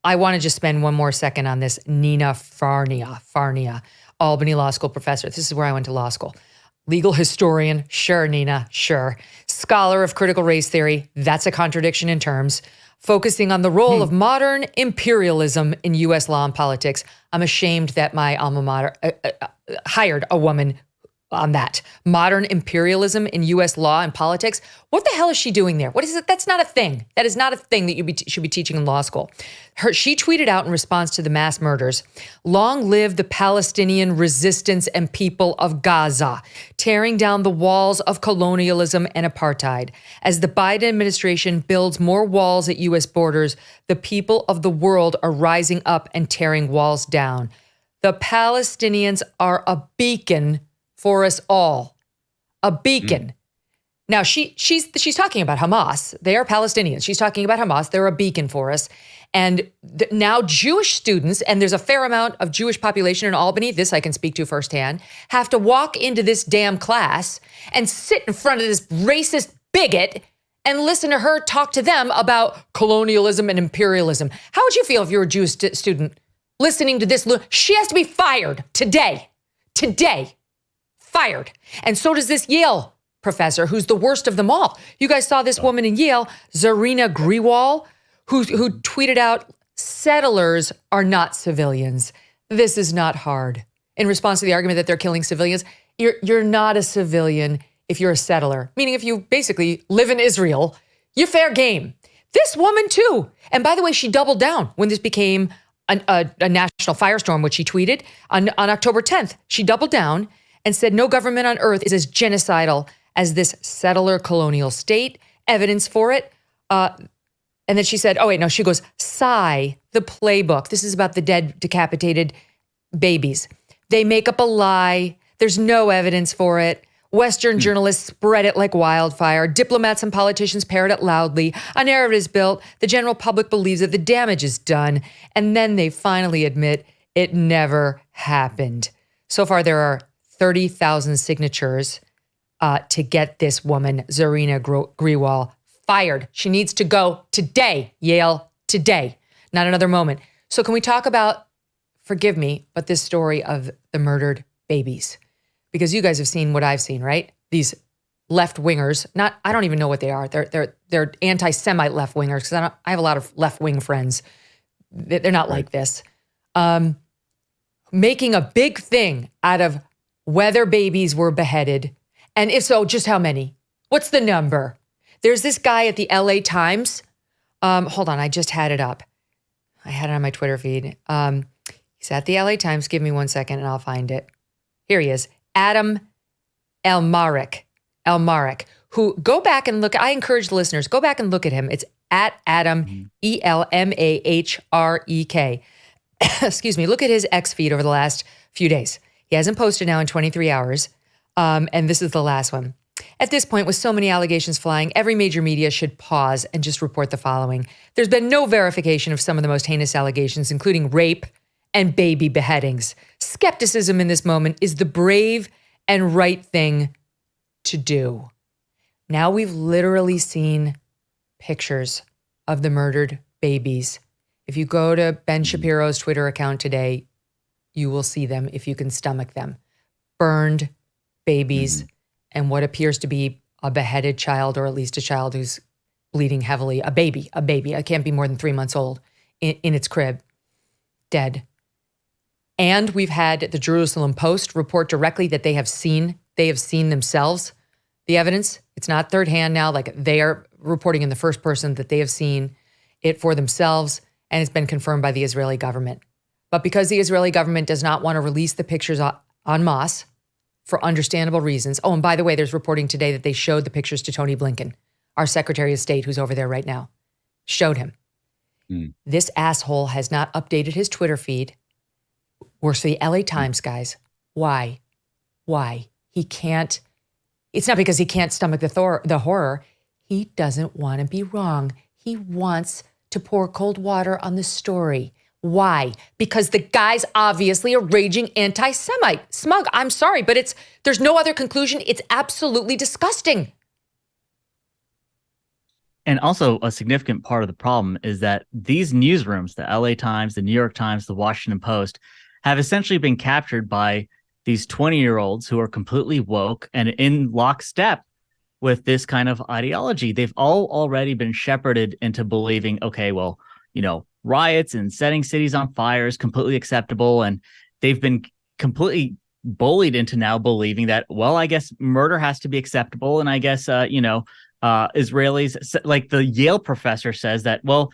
I want to just spend one more second on this Nina Farnia, Albany Law School professor. This is where I went to law school. Legal historian, sure, Nina, sure. Scholar of critical race theory, that's a contradiction in terms. Focusing on the role of modern imperialism in U.S. law and politics. I'm ashamed that my alma mater hired a woman on that. Modern imperialism in U.S. law and politics. What the hell is she doing there? What is it? That's not a thing. That is not a thing that you should be teaching in law school. She tweeted out in response to the mass murders, "Long live the Palestinian resistance and people of Gaza, tearing down the walls of colonialism and apartheid. As the Biden administration builds more walls at U.S. borders, the people of the world are rising up and tearing walls down. The Palestinians are a beacon for us all." A beacon. Now, she's talking about Hamas. They are Palestinians. She's talking about Hamas. They're a beacon for us. And now Jewish students, and there's a fair amount of Jewish population in Albany, this I can speak to firsthand, have to walk into this damn class and sit in front of this racist bigot and listen to her talk to them about colonialism and imperialism. How would you feel if you were a Jewish student listening to this? She has to be fired today. Today. Fired. And so does this Yale professor, who's the worst of them all. You guys saw this woman in Yale, Zarina Grewal, who tweeted out, "Settlers are not civilians. This is not hard." In response to the argument that they're killing civilians, you're not a civilian if you're a settler. Meaning if you basically live in Israel, you're fair game. This woman too. And by the way, she doubled down when this became a national firestorm, which she tweeted on October 10th. She doubled down and said no government on earth is as genocidal as this settler colonial state. Evidence for it. And then she said, oh wait, no, she goes, "Sigh, the playbook." This is about the dead, decapitated babies. "They make up a lie. There's no evidence for it. Western journalists spread it like wildfire. Diplomats and politicians parrot it loudly. A narrative is built. The general public believes that the damage is done. And then they finally admit it never happened." So far, there are 30,000 signatures to get this woman, Zarina Grewal, fired. She needs to go today, Yale, today, not another moment. So can we talk about, forgive me, but this story of the murdered babies? Because you guys have seen what I've seen, right? These left-wingers, I don't even know what they are. They're anti-Semite left-wingers, because I have a lot of left-wing friends. They're not like this. Making a big thing out of whether babies were beheaded, and if so, just how many? What's the number? There's this guy at the LA Times. Hold on, I just had it up. I had it on my Twitter feed. He's at the LA Times. Give me 1 second and I'll find it. Here he is. Adam Elmarek, who, go back and look. I encourage the listeners, go back and look at him. It's at Adam, Elmahrek. Excuse me. Look at his X feed over the last few days. He hasn't posted now in 23 hours. And this is the last one. "At this point, with so many allegations flying, every major media should pause and just report the following. There's been no verification of some of the most heinous allegations, including rape and baby beheadings. Skepticism in this moment is the brave and right thing to do." Now we've literally seen pictures of the murdered babies. If you go to Ben Shapiro's Twitter account today, you will see them if you can stomach them. Burned babies and what appears to be a beheaded child, or at least a child who's bleeding heavily. A baby. It can't be more than 3 months old in its crib, dead. And we've had the Jerusalem Post report directly that they have seen themselves the evidence. It's not third hand now, like they are reporting in the first person that they have seen it for themselves, and it's been confirmed by the Israeli government. But because the Israeli government does not want to release the pictures en masse for understandable reasons. Oh, and by the way, there's reporting today that they showed the pictures to Tony Blinken, our Secretary of State, who's over there right now. Showed him. This asshole has not updated his Twitter feed. Works for the LA Times, guys. Why? He can't. It's not because he can't stomach the horror. He doesn't want to be wrong. He wants to pour cold water on the story. Why? Because the guy's obviously a raging anti-Semite. Smug, I'm sorry, but there's no other conclusion. It's absolutely disgusting. And also a significant part of the problem is that these newsrooms, the LA Times, the New York Times, the Washington Post, have essentially been captured by these 20-year-olds who are completely woke and in lockstep with this kind of ideology. They've all already been shepherded into believing, okay, well, riots and setting cities on fire is completely acceptable. And they've been completely bullied into now believing that, well, I guess murder has to be acceptable. And I guess, Israelis, like the Yale professor says that, well,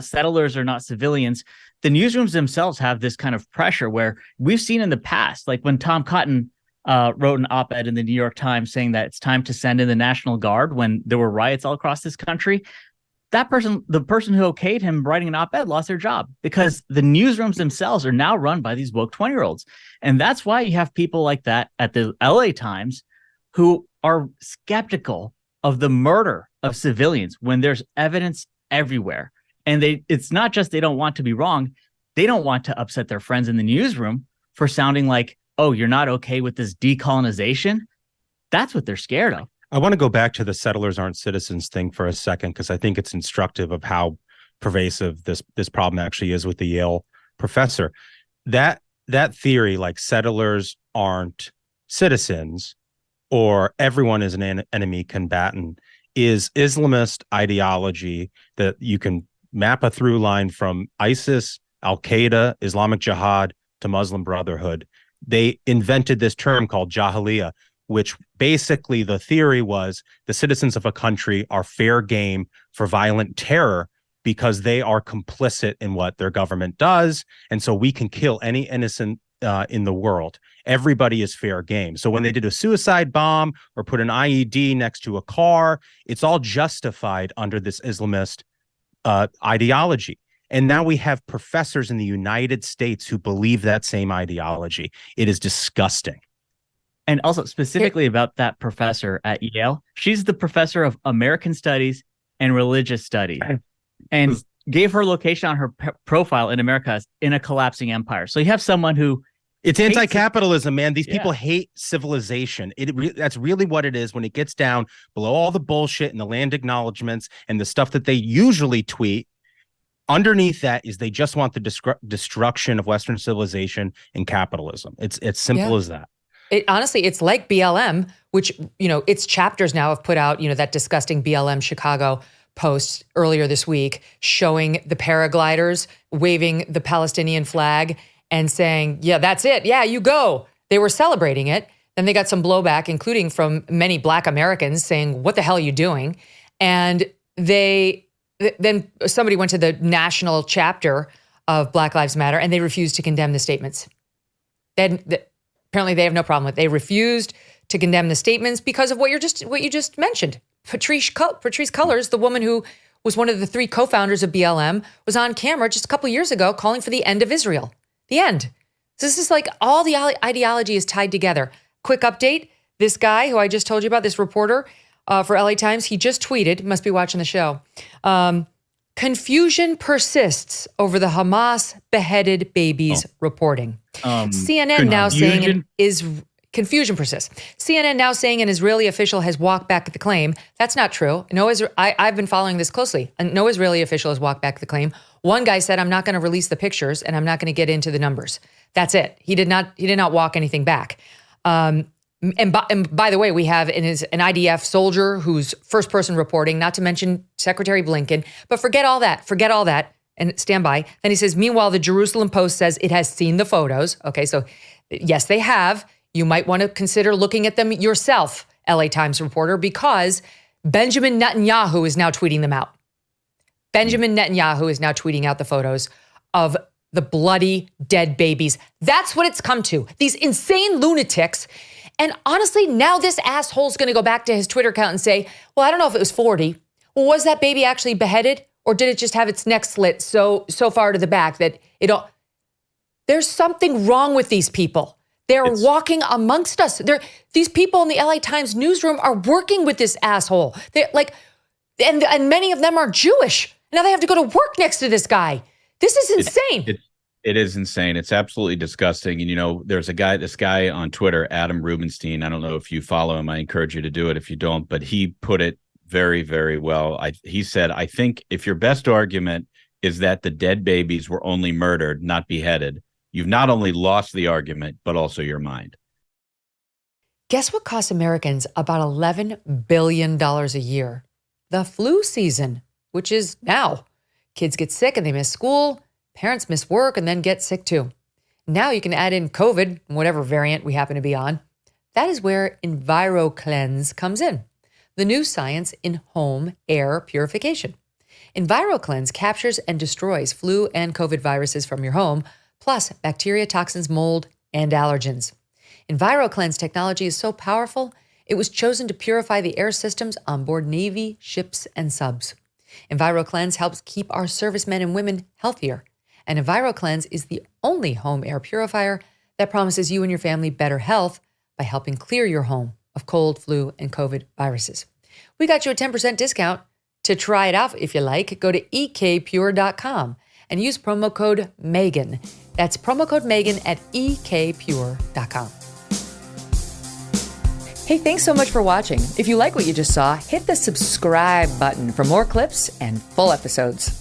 settlers are not civilians. The newsrooms themselves have this kind of pressure where we've seen in the past, like when Tom Cotton wrote an op-ed in the New York Times saying that it's time to send in the National Guard when there were riots all across this country. The person who okayed him writing an op-ed lost their job because the newsrooms themselves are now run by these woke 20-year-olds. And that's why you have people like that at the LA Times who are skeptical of the murder of civilians when there's evidence everywhere. And it's not just they don't want to be wrong. They don't want to upset their friends in the newsroom for sounding like, oh, you're not okay with this decolonization. That's what they're scared of. I want to go back to the settlers aren't citizens thing for a second, because I think it's instructive of how pervasive this problem actually is with the Yale professor. That theory, like settlers aren't citizens or everyone is an enemy combatant, is Islamist ideology that you can map a through line from ISIS, Al-Qaeda, Islamic Jihad to Muslim Brotherhood. They invented this term called Jahiliyyah, which basically the theory was the citizens of a country are fair game for violent terror because they are complicit in what their government does. And so we can kill any innocent in the world. Everybody is fair game. So when they did a suicide bomb or put an IED next to a car, it's all justified under this Islamist ideology. And now we have professors in the United States who believe that same ideology. It is disgusting. And also specifically about that professor at Yale, she's the professor of American Studies and Religious Studies, and gave her location on her profile in America in a collapsing empire. So you have someone who... It's anti-capitalism, man. These people hate civilization. That's really what it is when it gets down below all the bullshit and the land acknowledgements and the stuff that they usually tweet. Underneath that is they just want the destruction of Western civilization and capitalism. It's simple as that. Honestly, it's like BLM, which, its chapters now have put out, that disgusting BLM Chicago post earlier this week showing the paragliders waving the Palestinian flag and saying, yeah, that's it. Yeah, you go. They were celebrating it. Then they got some blowback, including from many Black Americans saying, what the hell are you doing? And then somebody went to the national chapter of Black Lives Matter and they refused to condemn the statements. Apparently they have no problem with it. They refused to condemn the statements because of what you just mentioned. Patrisse Cullors, the woman who was one of the 3 co-founders of BLM, was on camera just a couple of years ago calling for the end of Israel. The end. So this is like all the ideology is tied together. Quick update. This guy who I just told you about, this reporter for LA Times, he just tweeted, must be watching the show. Confusion persists over the Hamas beheaded babies reporting. CNN now saying confusion persists. CNN now saying an Israeli official has walked back the claim. That's not true. I've been following this closely. No Israeli official has walked back the claim. One guy said, I'm not going to release the pictures and I'm not going to get into the numbers. That's it. He did not walk anything back. And by the way, we have an IDF soldier who's first person reporting, not to mention Secretary Blinken, but forget all that and stand by. Then he says, meanwhile, the Jerusalem Post says it has seen the photos. Okay, so yes, they have. You might want to consider looking at them yourself, LA Times reporter, because Benjamin Netanyahu is now tweeting them out. Benjamin Netanyahu is now tweeting out the photos of the bloody dead babies. That's what it's come to. These insane lunatics. And honestly, now this asshole's going to go back to his Twitter account and say, well, I don't know if it was 40. Well, was that baby actually beheaded? Or did it just have its neck slit so far to the back that there's something wrong with these people. They're walking amongst us. These people in the LA Times newsroom are working with this asshole. They're like, and many of them are Jewish. Now they have to go to work next to this guy. This is insane. It is insane. It's absolutely disgusting. And, there's this guy on Twitter, Adam Rubenstein. I don't know if you follow him. I encourage you to do it if you don't. But he put it very, very well. He said, I think if your best argument is that the dead babies were only murdered, not beheaded, you've not only lost the argument, but also your mind. Guess what costs Americans about $11 billion a year? The flu season, which is now. Kids get sick and they miss school. Parents miss work and then get sick too. Now you can add in COVID, whatever variant we happen to be on. That is where EnviroCleanse comes in, the new science in home air purification. EnviroCleanse captures and destroys flu and COVID viruses from your home, plus bacteria, toxins, mold, and allergens. EnviroCleanse technology is so powerful, it was chosen to purify the air systems on board Navy ships and subs. EnviroCleanse helps keep our servicemen and women healthier. And EnviroCleanse is the only home air purifier that promises you and your family better health by helping clear your home of cold, flu, and COVID viruses. We got you a 10% discount. To try it out if you like, go to ekpure.com and use promo code Megyn. That's promo code Megyn at ekpure.com. Hey, thanks so much for watching. If you like what you just saw, hit the subscribe button for more clips and full episodes.